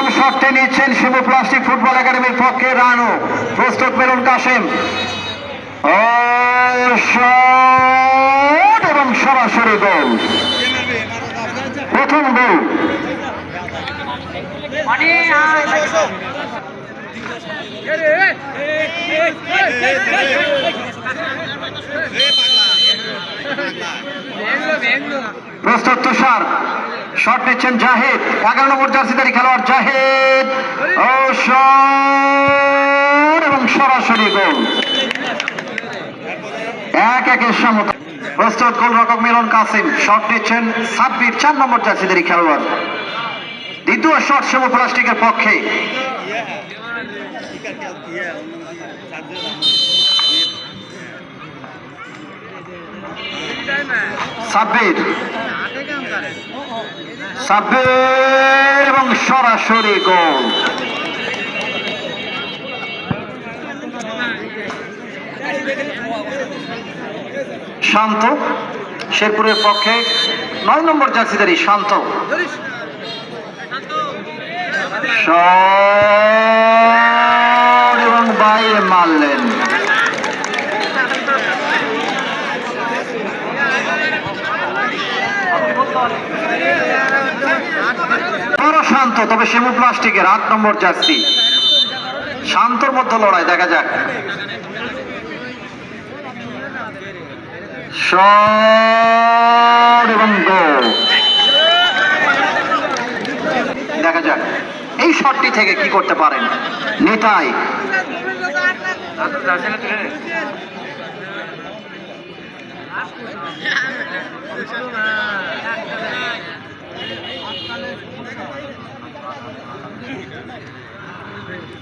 প্রথম শটটি নিচ্ছেন Shimu plastic football একাডেমির পক্ষে রানু, প্রস্তুত মিলন কাশেম, শট এবং সরাসরি গোল, প্রথম গোল। প্রস্তুত তুষার, শট নিচ্ছেন জাহিদ, 11 নম্বর জার্সিধারী খেলোয়াড় জাহিদ, ও শট এবং সরাসরি গোল, 1-1 সমতা। প্রস্তুত গোলরক্ষক মিলন কাসিম, শট নিচ্ছেন সাব্বির, 4 নম্বর জার্সিধারী খেলোয়াড়, দ্বিতীয় শট শিমু প্লাস্টিকের পক্ষে। সাব্বির এবং সরাসরি গোল, শান্ত শেরপুরের পক্ষে 9 নম্বর জার্সিধারী শান্ত, শট এবং বাইরে মারলেন। বড় শান্ত, তবে শিমু প্লাস্টিকের 8 নম্বর জার্সি, শান্তর মধ্যে লড়াই, দেখা যাক। শট এবং গোল, দেখা যাক এই শটটি থেকে কি করতে পারেন নিতাই।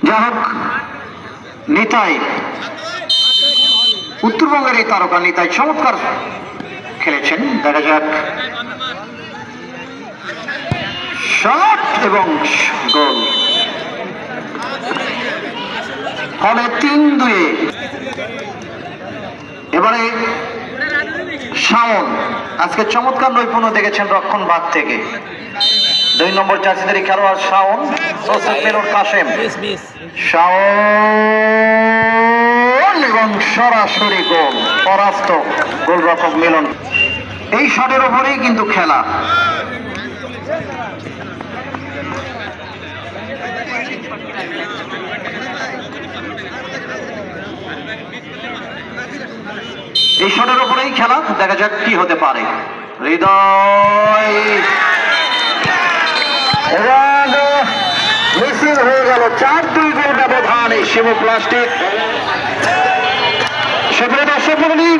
যাই হোক, নিতাই উত্তরবঙ্গের এই তারকা নিতাই চমৎকার খেলেছেন, দেখা যাক। শট এবং গোল, ফলে 3-2। এবারে শাওন, আজকে চমৎকার নৈপুণ্য দেখেছেন রক্ষণ ভাগ থেকে, 2 নম্বর জার্সিধারী খেলোয়াড় শাওন, প্রস্তুত মিলন কাশেম, শাওন এবং সরাসরি গোল, পরাস্ত গোলরক্ষক মিলন। এই শটের উপরেই কিন্তু খেলা। এই শটের উপরেই খেলা, দেখা যাক কি হতে পারে। হৃদয় মিসিং হয়ে গেল, 4-2 গোল ব্যবধানে শিমু প্লাস্টিক। সেগুলো দর্শক মণ্ডলী,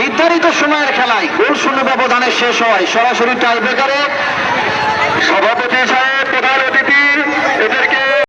নির্ধারিত সময়ের খেলায় গোল শূন্য ব্যবধানে শেষ হয়, সরাসরি টাই ব্রেকারে। সভাপতি সাহেব, প্রধান অতিথি